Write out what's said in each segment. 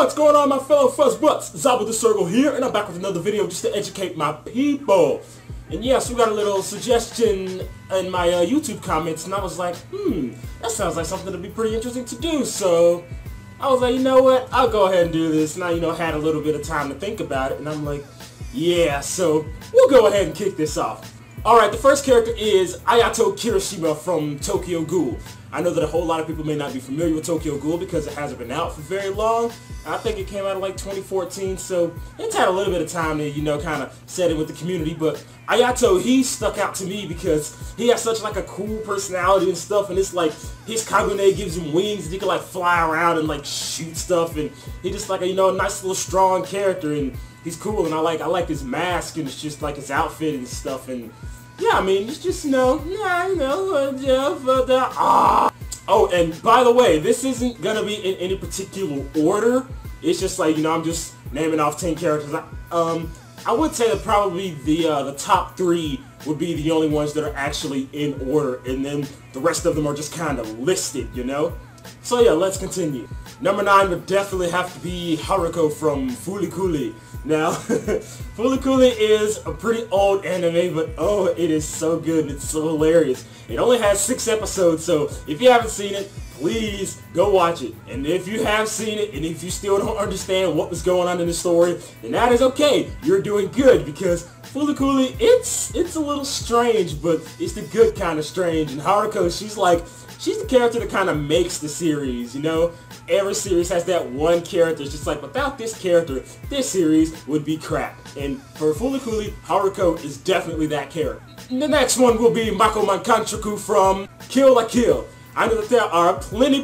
What's going on, my fellow fuzzbutts? Zabu the Sergal here, and I'm back with another video just to educate my people. And yes, we got a little suggestion in my YouTube comments, and I was like, that sounds like something to be pretty interesting to do, so I was like, you know what, I'll go ahead and do this. And I, had a little bit of time to think about it, and I'm like, yeah, so we'll go ahead and kick this off. Alright, the first character is Ayato Kirishima from Tokyo Ghoul. I know that a whole lot of people may not be familiar with Tokyo Ghoul because it hasn't been out for very long. I think it came out in like 2014, so it's had a little bit of time to, kind of set in with the community. But Ayato, he stuck out to me because he has such like a cool personality and stuff, and it's like his Kagune gives him wings and he can like fly around and like shoot stuff, and he just like a, nice little strong character, and he's cool, and I like his mask, and it's just like his outfit and stuff, and yeah, I mean, it's just, Oh, and by the way, this isn't gonna be in any particular order. It's just like, I'm just naming off 10 characters. I would say that probably the top 3 would be the only ones that are actually in order, and then the rest of them are just kind of listed, So yeah, let's continue. Number 9 would definitely have to be Haruko from Fulikuli. Now, Fulikuli is a pretty old anime, but oh, it is so good, it's so hilarious. It only has 6 episodes, so if you haven't seen it, please go watch it. And if you have seen it, and if you still don't understand what was going on in the story, then that is okay. You're doing good, because Fulikuli, it's a little strange, but it's the good kind of strange. And Haruko, she's the character that kind of makes the series, Every series has that one character. It's just like, without this character, this series would be crap. And for Fulikuli, Haruko is definitely that character. The next one will be Mako Mankanchoku from Kill la Kill. I know that there are plenty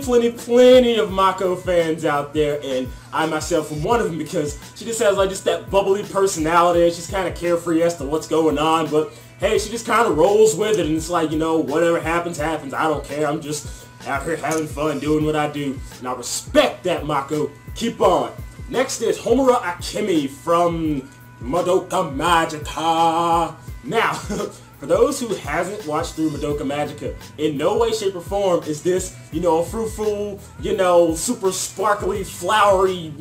of Mako fans out there, and I myself am one of them, because she just has just that bubbly personality, and she's kind of carefree as to what's going on, but hey, she just kind of rolls with it, and it's like, whatever happens, happens. I don't care. I'm just out here having fun, doing what I do, and I respect that, Mako. Keep on. Next is Homura Akemi from Madoka Magica. Now, for those who hasn't watched through Madoka Magica, in no way, shape, or form is this, a fruitful, super sparkly, flowery,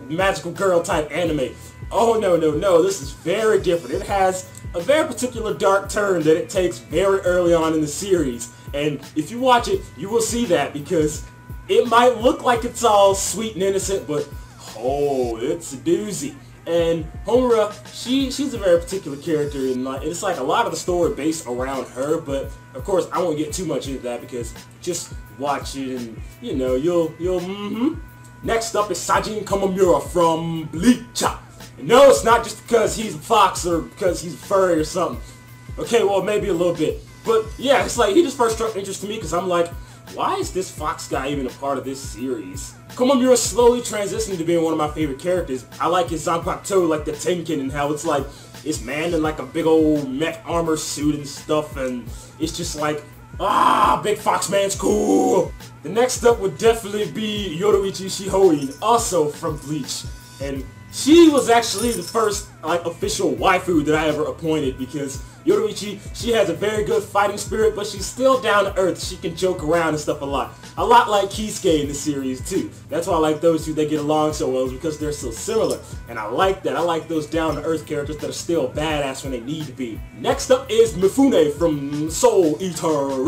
magical girl type anime. Oh, no, this is very different. It has a very particular dark turn that it takes very early on in the series. And if you watch it, you will see that, because it might look like it's all sweet and innocent, but oh, it's a doozy. And Homura, she's a very particular character, and it's like a lot of the story based around her, but of course I won't get too much into that, because just watch it and you'll Next up is Sajin Komamura from Bleach. And no, it's not just because he's a fox or because he's a furry or something. Okay, well, maybe a little bit. But yeah, it's like he just first struck interest to me because I'm like, why is this fox guy even a part of this series? Komamura slowly transitioning to being one of my favorite characters. I like his Zanpakuto, like the Tenkin, and how it's like, it's manned in like a big old mech armor suit and stuff, and it's just like, big fox man's cool. The next up would definitely be Yoruichi Shihoin, also from Bleach. And she was actually the first official waifu that I ever appointed, because Yoruichi, she has a very good fighting spirit, but she's still down to earth. She can joke around and stuff a lot. A lot like Kisuke in the series too. That's why I like those two, they get along so well, is because they're so similar. And I like that. I like those down to earth characters that are still badass when they need to be. Next up is Mifune from Soul Eater.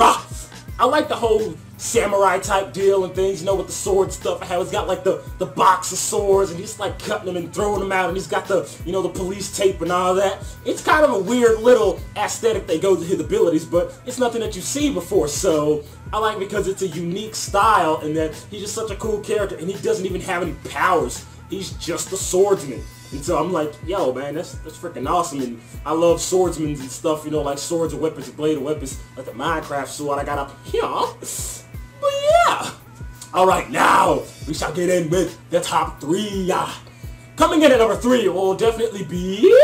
I like the whole samurai type deal and things, with the sword stuff. How he's got like the box of swords, and he's like cutting them and throwing them out, and he's got the, the police tape and all that. It's kind of a weird little aesthetic that goes with his abilities, but it's nothing that you've seen before, so I like it because it's a unique style, and that he's just such a cool character, and he doesn't even have any powers. He's just a swordsman. And so I'm like, yo, man, that's freaking awesome. And I love swordsmen and stuff, like swords and weapons and bladed weapons, like the Minecraft sword I got up here. But yeah. Alright, now we shall get in with the top 3. Coming in at number 3 will definitely be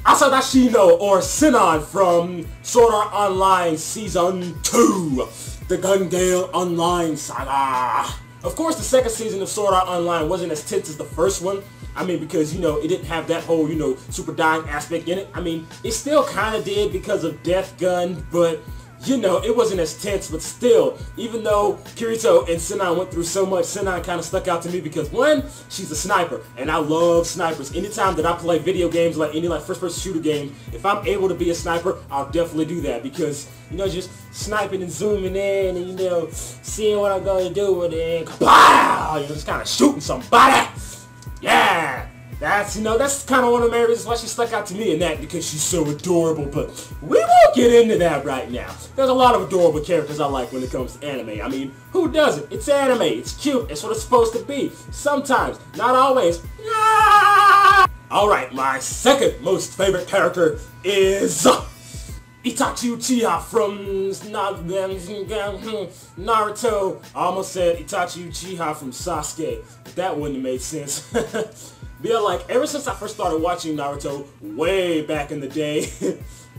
Asadashino, or Sinon, from Sword Art Online Season 2, the Gun Gale Online Saga. Of course, the second season of Sword Art Online wasn't as tense as the first one. I mean, because, it didn't have that whole, super dying aspect in it. I mean, it still kind of did because of Death Gun, but you know, it wasn't as tense, but still, even though Kirito and Senna went through so much, Senna kind of stuck out to me because, one, she's a sniper, and I love snipers. Anytime that I play video games, like any first-person shooter game, if I'm able to be a sniper, I'll definitely do that because, you know, just sniping and zooming in and, you know, seeing what I'm going to do with it, and kapow! You know, just kind of shooting somebody. Yeah! That's, you know, that's kind of one of the main reasons why she stuck out to me in that, because she's so adorable, but we won't get into that right now. There's a lot of adorable characters I like when it comes to anime. I mean, who doesn't? It's anime, it's cute, it's what it's supposed to be. Sometimes, not always. Alright, my second most favorite character is Itachi Uchiha from Naruto. I almost said Itachi Uchiha from Sasuke, but that wouldn't have made sense. Yeah, like, ever since I first started watching Naruto, way back in the day,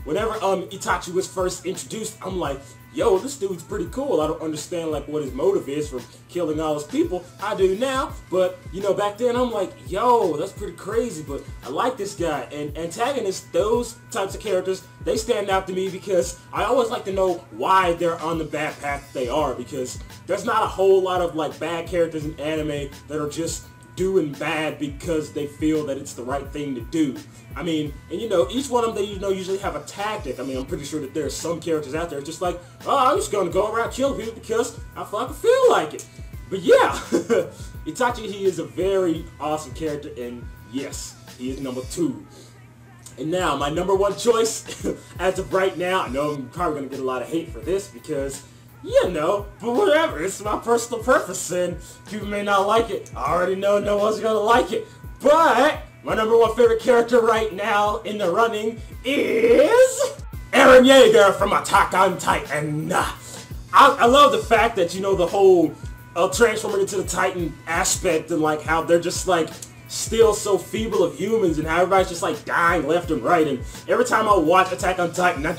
whenever Itachi was first introduced, I'm like, yo, this dude's pretty cool. I don't understand, like, what his motive is for killing all his people. I do now, but, you know, back then, I'm like, yo, that's pretty crazy, but I like this guy. And antagonists, those types of characters, they stand out to me because I always like to know why they're on the bad path they are, because there's not a whole lot of, like, bad characters in anime that are just doing bad because they feel that it's the right thing to do. I mean, and you know, each one of them, they, you know, usually have a tactic. I mean, I'm pretty sure that there's some characters out there just like, oh, I'm just gonna go around killing people because I fucking feel like it. But yeah, Itachi, he is a very awesome character, and yes, he is number 2. And now, my number 1 choice, as of right now, I know I'm probably gonna get a lot of hate for this because, you know, but whatever, it's my personal preference, and people may not like it. I already know no one's gonna like it. But my number 1 favorite character right now in the running is Eren Yeager from Attack on Titan. I love the fact that, you know, the whole transforming into the Titan aspect, and like how they're just like still so feeble of humans, and how everybody's just like dying left and right. And every time I watch Attack on Titan, I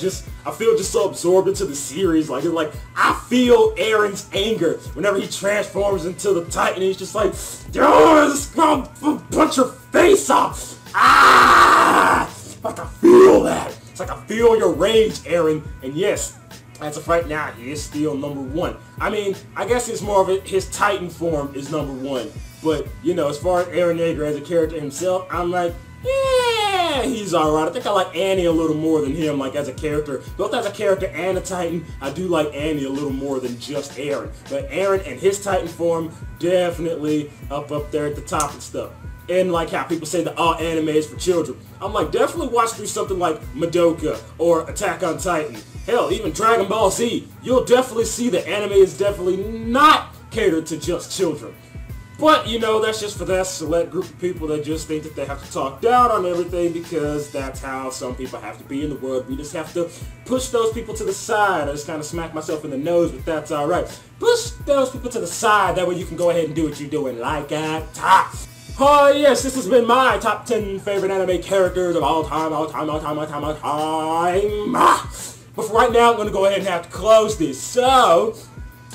feel just so absorbed into the series. Like, it's like I feel Eren's anger whenever he transforms into the Titan. And he's just like, oh, this gonna punch your face off. Ah! Like, I feel that. It's like I feel your rage, Eren. And yes, as of right now, he is still number 1. I mean, I guess it's more of his Titan form is number 1. But, you know, as far as Eren Yeager as a character himself, I'm like, yeah, he's alright. I think I like Annie a little more than him, like, as a character. Both as a character and a Titan, I do like Annie a little more than just Eren. But Eren and his Titan form, definitely up there at the top and stuff. And like how people say that all anime is for children. I'm like, definitely watch through something like Madoka or Attack on Titan. Hell, even Dragon Ball Z. You'll definitely see that anime is definitely not catered to just children. But, you know, that's just for that select group of people that just think that they have to talk down on everything because that's how some people have to be in the world. We just have to push those people to the side. I just kind of smack myself in the nose, but that's alright. Push those people to the side. That way you can go ahead and do what you're doing like at top. Oh yes, this has been my top 10 favorite anime characters of all time. But for right now, I'm going to go ahead and have to close this. So,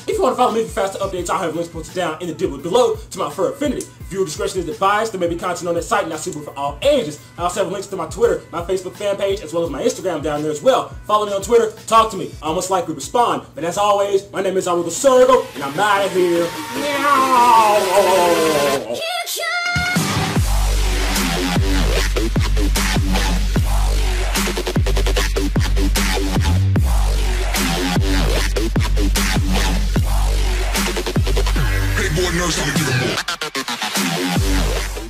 if you want to follow me for faster updates, I'll have links posted down in the doobly below to my fur affinity. Viewer discretion is advised. There may be content on that site not suitable for all ages. I also have links to my Twitter, my Facebook fan page, as well as my Instagram down there as well. Follow me on Twitter, talk to me. I almost likely respond. But as always, my name is Zabu the Sergal, and I'm out of here. Meow. Boy knows how to give a boy.